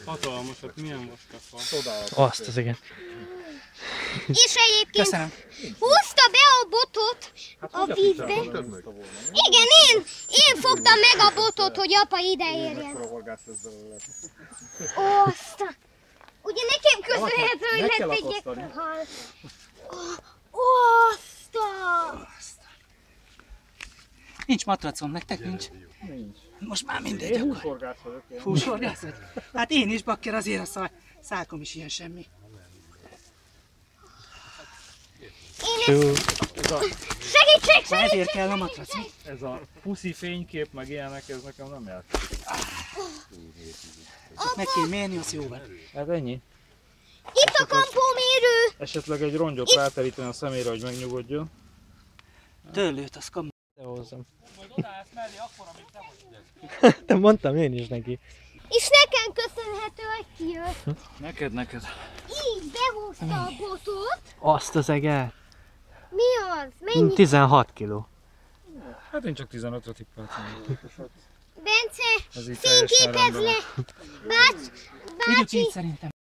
Hatalmasat, milyen vastag van. Azt az igen. És egyébként Köszönöm. húzta be a botot a vízbe. Igen, én fogtam meg a botot, hogy apa ide érjen. Azt. Ugye nekem köszönhető, hogy lett egy hal. Azt. Nincs matracom, nektek nincs? Nincs. Most már mindegy Én akkor. húsorgász vagyok. Húsorgász vagy? Hát én is, bakker, azért a szálkom is ilyen semmi. Segítség! Ezért kell a matrac, mi? Ez a puszi fénykép, meg ilyenek, ez nekem nem játszik. Csak meg kell mérni, az jó van. Hát ennyi. Itt a kampómérő! Esetleg egy rongyot ráteríteni a szemére, hogy megnyugodjon. Dőlőt, az kam... Hozzam. Te mondtam én is neki. És nekem köszönhető, hogy kijött. Neked. Így behúzta a botot. Azt az eget. Mi az? Mennyi? 16 kiló. Hát én csak 15-re tippeltem. Bence, Ez így teljesen fényképezz rendben le! Vigyük Bácsi, így szerintem.